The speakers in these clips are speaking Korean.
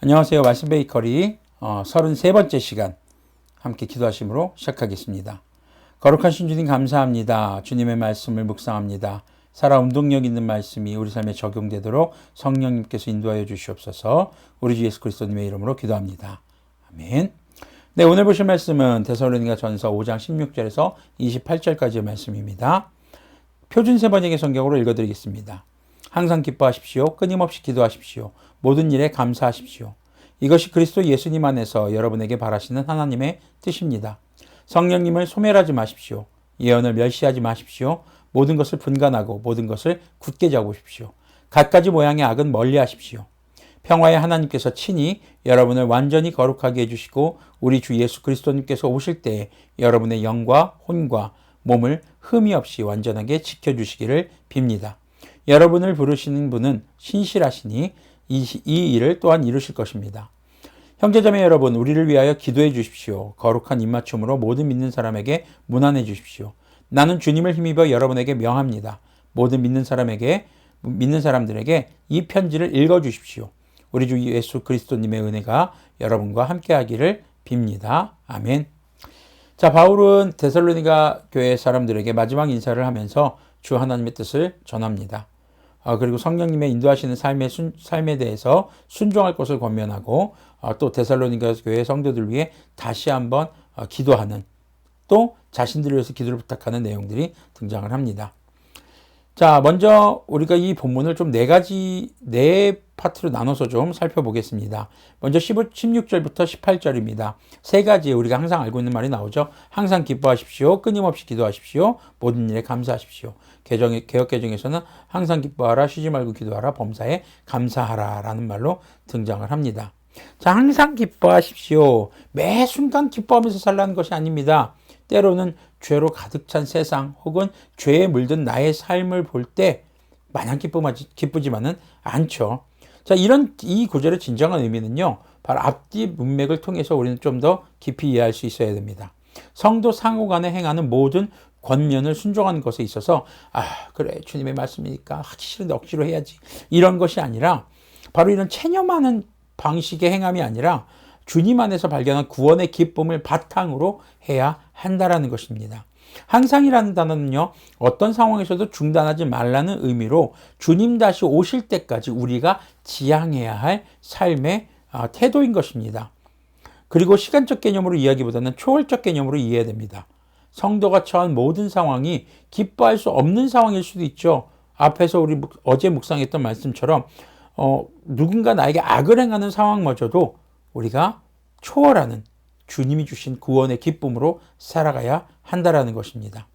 안녕하세요. 말씀 베이커리 33번째 시간 함께 기도하심으로 시작하겠습니다. 거룩하신 주님 감사합니다. 주님의 말씀을 묵상합니다. 살아 운동력 있는 말씀이 우리 삶에 적용되도록 성령님께서 인도하여 주시옵소서. 우리 주 예수 그리스도님의 이름으로 기도합니다. 아멘. 네, 오늘 보실 말씀은 데살로니가 전서 5장 16절에서 28절까지의 말씀입니다. 표준 세번역의 성경으로 읽어드리겠습니다. 항상 기뻐하십시오. 끊임없이 기도하십시오. 모든 일에 감사하십시오. 이것이 그리스도 예수님 안에서 여러분에게 바라시는 하나님의 뜻입니다. 성령님을 소멸하지 마십시오. 예언을 멸시하지 마십시오. 모든 것을 분간하고 모든 것을 굳게 잡으십시오. 갖가지 모양의 악은 멀리하십시오. 평화의 하나님께서 친히 여러분을 완전히 거룩하게 해주시고 우리 주 예수 그리스도님께서 오실 때에 여러분의 영과 혼과 몸을 흠이 없이 완전하게 지켜주시기를 빕니다. 여러분을 부르시는 분은 신실하시니 이 일을 또한 이루실 것입니다. 형제자매 여러분, 우리를 위하여 기도해 주십시오. 거룩한 입맞춤으로 모든 믿는 사람에게 문안해 주십시오. 나는 주님을 힘입어 여러분에게 명합니다. 모든 믿는 사람들에게 이 편지를 읽어 주십시오. 우리 주 예수 그리스도님의 은혜가 여러분과 함께하기를 빕니다. 아멘. 자, 바울은 데살로니가 교회 사람들에게 마지막 인사를 하면서 주 하나님의 뜻을 전합니다. 그리고 성령님의 인도하시는 삶에 대해서 순종할 것을 권면하고 또 데살로니가 교회 성도들 위해 다시 한번 기도하는, 또 자신들을 위해서 기도를 부탁하는 내용들이 등장을 합니다. 자, 먼저 우리가 이 본문을 좀 네 파트로 나눠서 좀 살펴보겠습니다. 먼저 16절부터 18절입니다. 세 가지 우리가 항상 알고 있는 말이 나오죠. 항상 기뻐하십시오. 끊임없이 기도하십시오. 모든 일에 감사하십시오. 개역개정에서는 항상 기뻐하라, 쉬지 말고 기도하라, 범사에 감사하라 라는 말로 등장을 합니다. 자, 항상 기뻐하십시오. 매 순간 기뻐하면서 살라는 것이 아닙니다. 때로는 죄로 가득 찬 세상 혹은 죄에 물든 나의 삶을 볼 때 마냥 기쁘지만은 않죠. 자, 이 구절의 진정한 의미는요, 바로 앞뒤 문맥을 통해서 우리는 좀 더 깊이 이해할 수 있어야 됩니다. 성도 상호 간에 행하는 모든 권면을 순종하는 것에 있어서 그래, 주님의 말씀이니까 하기 싫은데 억지로 해야지, 이런 것이 아니라 바로 이런 체념하는 방식의 행함이 아니라 주님 안에서 발견한 구원의 기쁨을 바탕으로 해야 한다라는 것입니다. 항상이라는 단어는요, 어떤 상황에서도 중단하지 말라는 의미로 주님 다시 오실 때까지 우리가 지향해야 할 삶의 태도인 것입니다. 그리고 시간적 개념으로 이해하기보다는 초월적 개념으로 이해해야 됩니다. 성도가 처한 모든 상황이 기뻐할 수 없는 상황일 수도 있죠. 앞에서 우리 어제 묵상했던 말씀처럼 누군가 나에게 악을 행하는 상황마저도 우리가 초월하는 주님이 주신 구원의 기쁨으로 살아가야 한다라는 것입니다.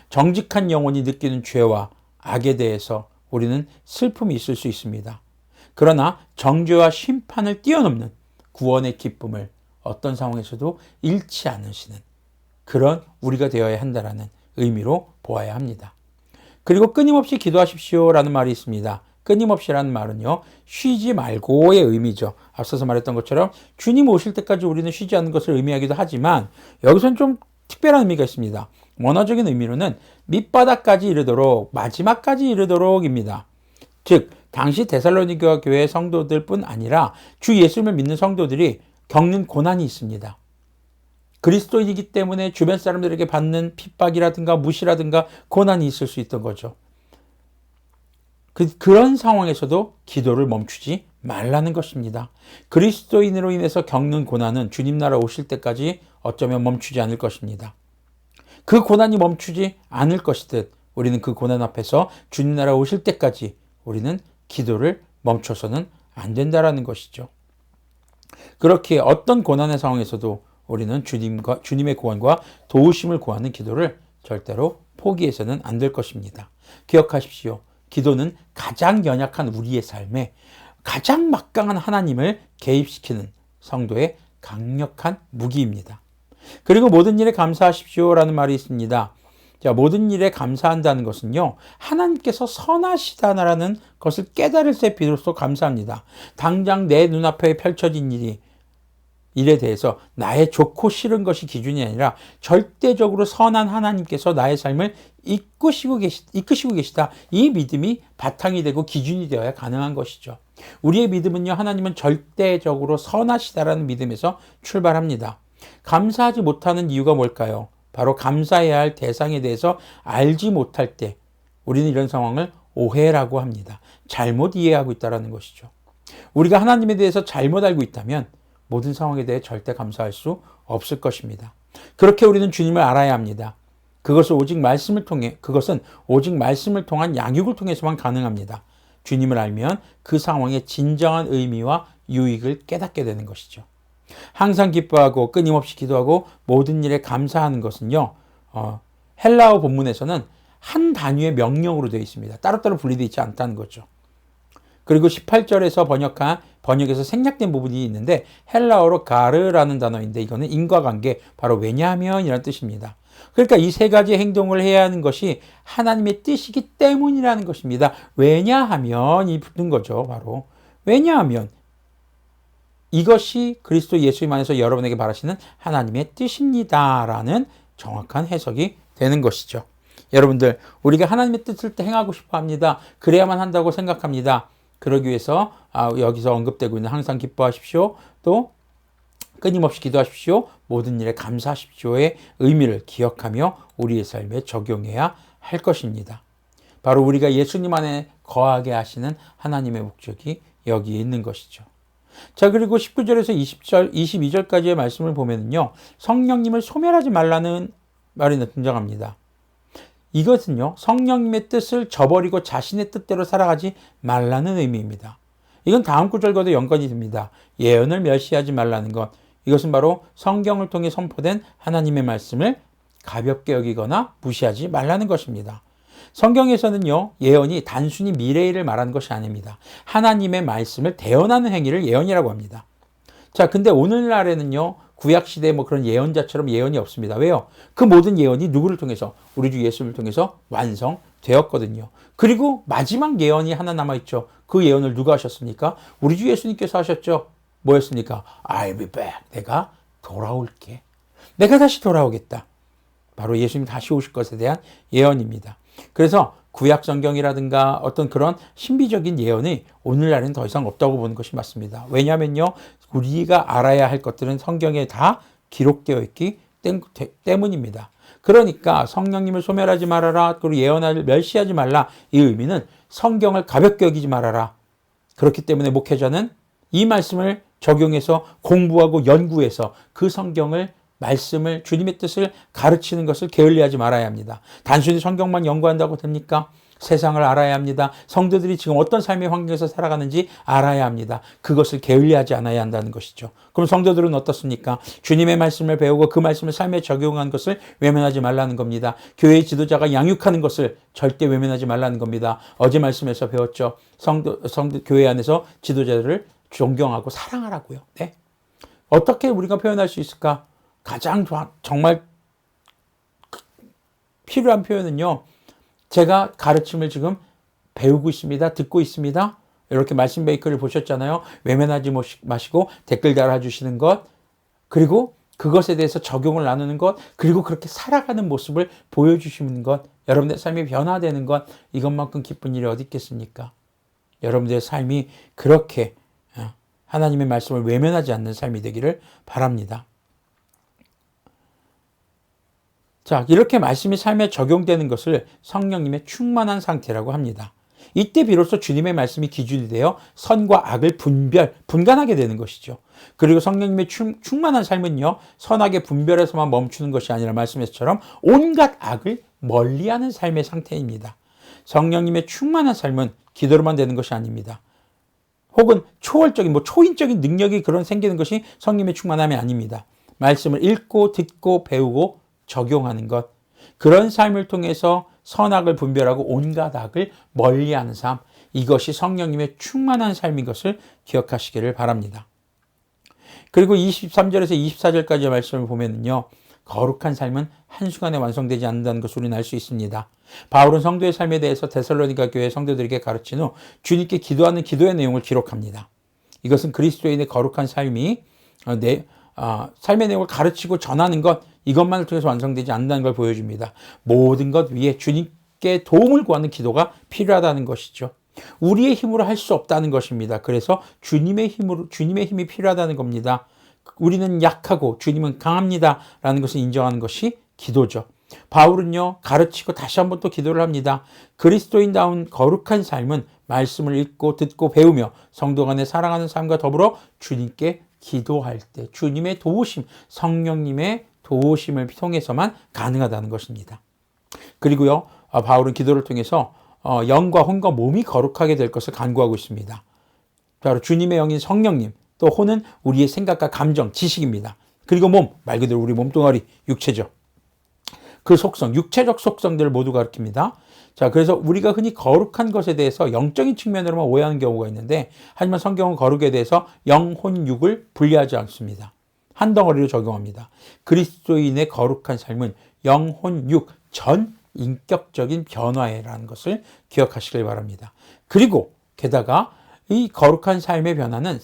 정직한 영혼이 느끼는 죄와 악에 대해서 우리는 슬픔이 있을 수 있습니다. 그러나 정죄와 심판을 뛰어넘는 구원의 기쁨을 어떤 상황에서도 잃지 않으시는 그런 우리가 되어야 한다라는 의미로 보아야 합니다. 그리고 끊임없이 기도하십시오라는 말이 있습니다. 끊임없이라는 말은요, 쉬지 말고의 의미죠. 앞서서 말했던 것처럼 주님 오실 때까지 우리는 쉬지 않는 것을 의미하기도 하지만 여기서는 좀 특별한 의미가 있습니다. 원어적인 의미로는 밑바닥까지 이르도록, 마지막까지 이르도록입니다. 즉 당시 데살로니가 교회 성도들뿐 아니라 주 예수님을 믿는 성도들이 겪는 고난이 있습니다. 그리스도인이기 때문에 주변 사람들에게 받는 핍박이라든가 무시라든가 고난이 있을 수 있던 거죠. 그런 상황에서도 기도를 멈추지 말라는 것입니다. 그리스도인으로 인해서 겪는 고난은 주님 나라 오실 때까지 어쩌면 멈추지 않을 것입니다. 그 고난이 멈추지 않을 것이듯 우리는 그 고난 앞에서 주님 나라 오실 때까지 우리는 기도를 멈춰서는 안 된다라는 것이죠. 그렇게 어떤 고난의 상황에서도 우리는 주님의 구원과 도우심을 구하는 기도를 절대로 포기해서는 안 될 것입니다. 기억하십시오. 기도는 가장 연약한 우리의 삶에 가장 막강한 하나님을 개입시키는 성도의 강력한 무기입니다. 그리고 모든 일에 감사하십시오라는 말이 있습니다. 자, 모든 일에 감사한다는 것은요, 하나님께서 선하시다라는 것을 깨달을 때 비로소 감사합니다. 당장 내 눈앞에 펼쳐진 일에 대해서 나의 좋고 싫은 것이 기준이 아니라 절대적으로 선한 하나님께서 나의 삶을 이끄시고 계시다. 이 믿음이 바탕이 되고 기준이 되어야 가능한 것이죠. 우리의 믿음은요, 하나님은 절대적으로 선하시다라는 믿음에서 출발합니다. 감사하지 못하는 이유가 뭘까요? 바로 감사해야 할 대상에 대해서 알지 못할 때 우리는 이런 상황을 오해라고 합니다. 잘못 이해하고 있다는 것이죠. 우리가 하나님에 대해서 잘못 알고 있다면 모든 상황에 대해 절대 감사할 수 없을 것입니다. 그렇게 우리는 주님을 알아야 합니다. 그것은 오직 말씀을 통한 양육을 통해서만 가능합니다. 주님을 알면 그 상황의 진정한 의미와 유익을 깨닫게 되는 것이죠. 항상 기뻐하고 끊임없이 기도하고 모든 일에 감사하는 것은요, 헬라어 본문에서는 한 단위의 명령으로 되어 있습니다. 따로따로 분리되어 있지 않다는 거죠. 그리고 18절에서 번역에서 생략된 부분이 있는데 헬라어로 가르라는 단어인데 이거는 인과관계, 바로 왜냐하면 이라는 뜻입니다. 그러니까 이 세 가지 행동을 해야 하는 것이 하나님의 뜻이기 때문이라는 것입니다. 왜냐하면이 붙는 거죠. 바로 왜냐하면 이것이 그리스도 예수님 안에서 여러분에게 바라시는 하나님의 뜻입니다라는 정확한 해석이 되는 것이죠. 여러분들, 우리가 하나님의 뜻을 행하고 싶어 합니다. 그래야만 한다고 생각합니다. 그러기 위해서 여기서 언급되고 있는 항상 기뻐하십시오, 또 끊임없이 기도하십시오, 모든 일에 감사하십시오의 의미를 기억하며 우리의 삶에 적용해야 할 것입니다. 바로 우리가 예수님 안에 거하게 하시는 하나님의 목적이 여기에 있는 것이죠. 자, 그리고 19절에서 22절까지의 말씀을 보면요, 성령님을 소멸하지 말라는 말이 등장합니다. 이것은요, 성령님의 뜻을 저버리고 자신의 뜻대로 살아가지 말라는 의미입니다. 이건 다음 구절과도 연관이 됩니다. 예언을 멸시하지 말라는 것. 이것은 바로 성경을 통해 선포된 하나님의 말씀을 가볍게 여기거나 무시하지 말라는 것입니다. 성경에서는요, 예언이 단순히 미래일을 말하는 것이 아닙니다. 하나님의 말씀을 대언하는 행위를 예언이라고 합니다. 자, 근데 오늘날에는요, 구약시대에 그런 예언자처럼 예언이 없습니다. 왜요? 그 모든 예언이 누구를 통해서? 우리 주 예수님을 통해서 완성되었거든요. 그리고 마지막 예언이 하나 남아있죠. 그 예언을 누가 하셨습니까? 우리 주 예수님께서 하셨죠. 뭐였습니까? I'll be back. 내가 돌아올게. 내가 다시 돌아오겠다. 바로 예수님이 다시 오실 것에 대한 예언입니다. 그래서 구약 성경이라든가 어떤 그런 신비적인 예언이 오늘날에는 더 이상 없다고 보는 것이 맞습니다. 왜냐하면요, 우리가 알아야 할 것들은 성경에 다 기록되어 있기 때문입니다. 그러니까 성령님을 소멸하지 말아라, 그리고 예언을 멸시하지 말라, 이 의미는 성경을 가볍게 여기지 말아라. 그렇기 때문에 목회자는 이 말씀을 적용해서 공부하고 연구해서 그 말씀을 주님의 뜻을 가르치는 것을 게을리하지 말아야 합니다. 단순히 성경만 연구한다고 됩니까? 세상을 알아야 합니다. 성도들이 지금 어떤 삶의 환경에서 살아가는지 알아야 합니다. 그것을 게을리하지 않아야 한다는 것이죠. 그럼 성도들은 어떻습니까? 주님의 말씀을 배우고 그 말씀을 삶에 적용한 것을 외면하지 말라는 겁니다. 교회의 지도자가 양육하는 것을 절대 외면하지 말라는 겁니다. 어제 말씀에서 배웠죠. 교회 안에서 지도자들을 존경하고 사랑하라고요. 네. 어떻게 우리가 표현할 수 있을까? 가장 정말 필요한 표현은요, 제가 가르침을 지금 배우고 있습니다. 듣고 있습니다. 이렇게 말씀 메이커를 보셨잖아요. 외면하지 마시고 댓글 달아주시는 것, 그리고 그것에 대해서 적용을 나누는 것, 그리고 그렇게 살아가는 모습을 보여주시는 것, 여러분의 삶이 변화되는 것, 이것만큼 기쁜 일이 어디 있겠습니까? 여러분들의 삶이 그렇게 하나님의 말씀을 외면하지 않는 삶이 되기를 바랍니다. 자, 이렇게 말씀이 삶에 적용되는 것을 성령님의 충만한 상태라고 합니다. 이때 비로소 주님의 말씀이 기준이 되어 선과 악을 분간하게 되는 것이죠. 그리고 성령님의 충만한 삶은요, 선악의 분별에서만 멈추는 것이 아니라 말씀에서처럼 온갖 악을 멀리하는 삶의 상태입니다. 성령님의 충만한 삶은 기도로만 되는 것이 아닙니다. 혹은 초월적인, 초인적인 능력이 생기는 것이 성령님의 충만함이 아닙니다. 말씀을 읽고 듣고 배우고 적용하는 것, 그런 삶을 통해서 선악을 분별하고 온갖 악을 멀리하는 삶, 이것이 성령님의 충만한 삶인 것을 기억하시기를 바랍니다. 그리고 23절에서 24절까지의 말씀을 보면요, 거룩한 삶은 한순간에 완성되지 않는다는 것을 우리는 알 수 있습니다. 바울은 성도의 삶에 대해서 데살로니가 교회 성도들에게 가르친 후 주님께 기도하는 기도의 내용을 기록합니다. 이것은 그리스도인의 거룩한 삶이 삶의 내용을 가르치고 전하는 것, 이것만을 통해서 완성되지 않는다는 걸 보여줍니다. 모든 것 위에 주님께 도움을 구하는 기도가 필요하다는 것이죠. 우리의 힘으로 할 수 없다는 것입니다. 그래서 주님의 힘이 필요하다는 겁니다. 우리는 약하고 주님은 강합니다 라는 것을 인정하는 것이 기도죠. 바울은요, 가르치고 다시 한번 또 기도를 합니다. 그리스도인다운 거룩한 삶은 말씀을 읽고 듣고 배우며 성도 간에 사랑하는 삶과 더불어 주님께 기도할 때 주님의 도우심, 성령님의 도우심을 통해서만 가능하다는 것입니다. 그리고요, 바울은 기도를 통해서 영과 혼과 몸이 거룩하게 될 것을 간구하고 있습니다. 바로 주님의 영인 성령님, 또 혼은 우리의 생각과 감정, 지식입니다. 그리고 몸, 말 그대로 우리 몸뚱아리, 육체죠. 그 속성, 육체적 속성들을 모두 가르칩니다. 자, 그래서 우리가 흔히 거룩한 것에 대해서 영적인 측면으로만 오해하는 경우가 있는데, 하지만 성경은 거룩에 대해서 영, 혼, 육을 분리하지 않습니다. 한 덩어리로 적용합니다. 그리스도인의 거룩한 삶은 영, 혼, 육, 전 인격적인 변화라는 것을 기억하시길 바랍니다. 그리고 게다가 이 거룩한 삶의 변화는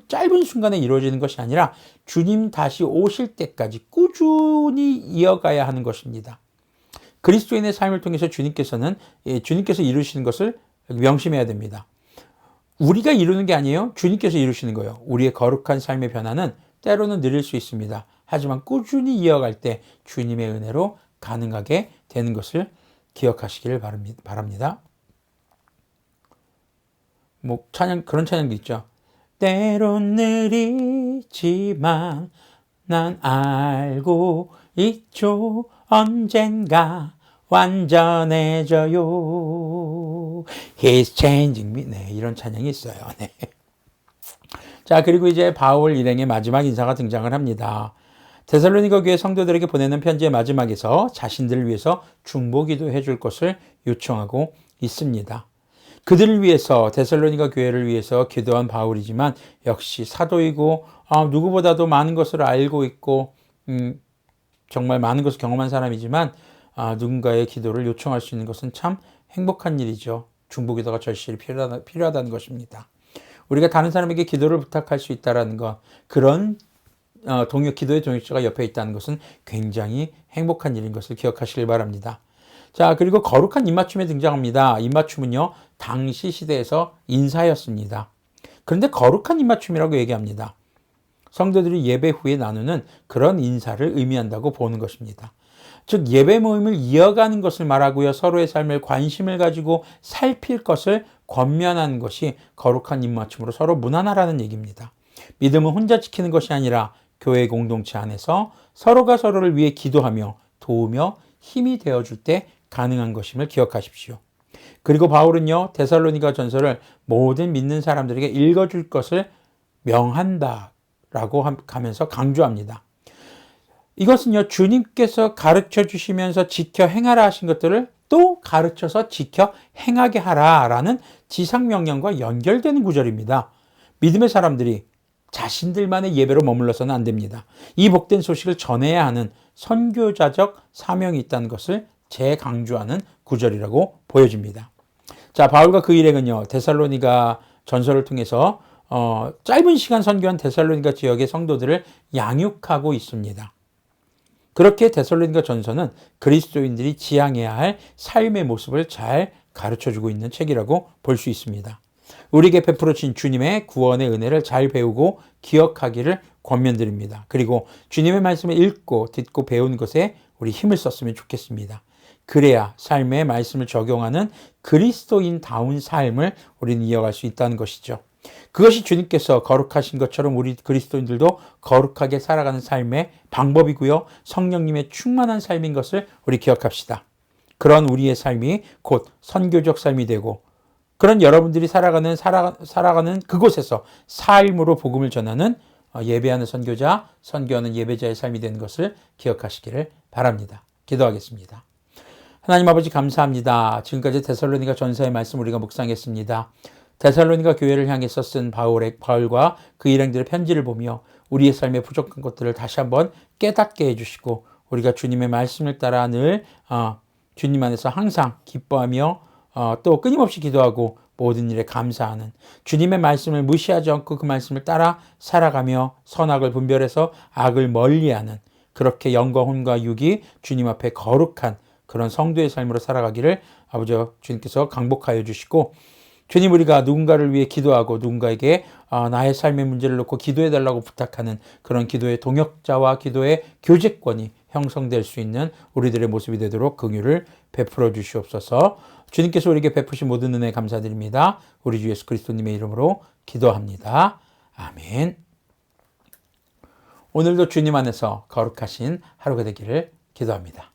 짧은 순간에 이루어지는 것이 아니라 주님 다시 오실 때까지 꾸준히 이어가야 하는 것입니다. 그리스도인의 삶을 통해서 주님께서 이루시는 것을 명심해야 됩니다. 우리가 이루는 게 아니에요. 주님께서 이루시는 거예요. 우리의 거룩한 삶의 변화는 때로는 느릴 수 있습니다. 하지만 꾸준히 이어갈 때 주님의 은혜로 가능하게 되는 것을 기억하시기를 바랍니다. 그런 찬양도 있죠. 때론 느리지만 난 알고 있죠. 언젠가 완전해져요. He's changing me. 네, 이런 찬양이 있어요. 네. 자, 그리고 이제 바울 일행의 마지막 인사가 등장을 합니다. 데살로니가 교회 성도들에게 보내는 편지의 마지막에서 자신들을 위해서 중보기도 해줄 것을 요청하고 있습니다. 그들을 위해서, 데살로니가 교회를 위해서 기도한 바울이지만 역시 사도이고 누구보다도 많은 것을 알고 있고 정말 많은 것을 경험한 사람이지만 누군가의 기도를 요청할 수 있는 것은 참 행복한 일이죠. 중보기도가 절실히 필요하다는 것입니다. 우리가 다른 사람에게 기도를 부탁할 수 있다는 것, 그런 기도의 동역자가 옆에 있다는 것은 굉장히 행복한 일인 것을 기억하시길 바랍니다. 자, 그리고 거룩한 입맞춤에 등장합니다. 입맞춤은요, 당시 시대에서 인사였습니다. 그런데 거룩한 입맞춤이라고 얘기합니다. 성도들이 예배 후에 나누는 그런 인사를 의미한다고 보는 것입니다. 즉, 예배 모임을 이어가는 것을 말하고요, 서로의 삶을 관심을 가지고 살필 것을 권면하는 것이 거룩한 입맞춤으로 서로 무난하라는 얘기입니다. 믿음은 혼자 지키는 것이 아니라 교회 공동체 안에서 서로가 서로를 위해 기도하며 도우며 힘이 되어줄 때 가능한 것임을 기억하십시오. 그리고 바울은요, 데살로니가 전서를 모든 믿는 사람들에게 읽어줄 것을 명한다라고 하면서 강조합니다. 이것은요, 주님께서 가르쳐 주시면서 지켜 행하라 하신 것들을 또 가르쳐서 지켜 행하게 하라라는 지상명령과 연결되는 구절입니다. 믿음의 사람들이 자신들만의 예배로 머물러서는 안 됩니다. 이 복된 소식을 전해야 하는 선교자적 사명이 있다는 것을 재강조하는 구절이라고 보여집니다. 자, 바울과 그 일행은요, 데살로니가 전서를 통해서 짧은 시간 선교한 데살로니가 지역의 성도들을 양육하고 있습니다. 그렇게 데살로니가 전서는 그리스도인들이 지향해야 할 삶의 모습을 잘 가르쳐주고 있는 책이라고 볼 수 있습니다. 우리에게 베풀어 주신 주님의 구원의 은혜를 잘 배우고 기억하기를 권면드립니다. 그리고 주님의 말씀을 읽고 듣고 배운 것에 우리 힘을 썼으면 좋겠습니다. 그래야 삶의 말씀을 적용하는 그리스도인다운 삶을 우리는 이어갈 수 있다는 것이죠. 그것이 주님께서 거룩하신 것처럼 우리 그리스도인들도 거룩하게 살아가는 삶의 방법이고요. 성령님의 충만한 삶인 것을 우리 기억합시다. 그런 우리의 삶이 곧 선교적 삶이 되고, 그런 여러분들이 살아가는 그곳에서 삶으로 복음을 전하는 예배하는 선교자, 선교하는 예배자의 삶이 되는 것을 기억하시기를 바랍니다. 기도하겠습니다. 하나님 아버지 감사합니다. 지금까지 데살로니가 전서의 말씀 우리가 묵상했습니다. 데살로니가 교회를 향해서 쓴 바울과 그 일행들의 편지를 보며 우리의 삶에 부족한 것들을 다시 한번 깨닫게 해주시고, 우리가 주님의 말씀을 따라 늘 주님 안에서 항상 기뻐하며 또 끊임없이 기도하고 모든 일에 감사하는, 주님의 말씀을 무시하지 않고 그 말씀을 따라 살아가며 선악을 분별해서 악을 멀리하는, 그렇게 영과 혼과 육이 주님 앞에 거룩한 그런 성도의 삶으로 살아가기를 아버지 주님께서 강복하여 주시고, 주님, 우리가 누군가를 위해 기도하고 누군가에게 나의 삶의 문제를 놓고 기도해달라고 부탁하는 그런 기도의 동역자와 기도의 교제권이 형성될 수 있는 우리들의 모습이 되도록 긍휼을 베풀어 주시옵소서. 주님께서 우리에게 베푸신 모든 은혜 감사드립니다. 우리 주 예수 그리스도님의 이름으로 기도합니다. 아멘. 오늘도 주님 안에서 거룩하신 하루가 되기를 기도합니다.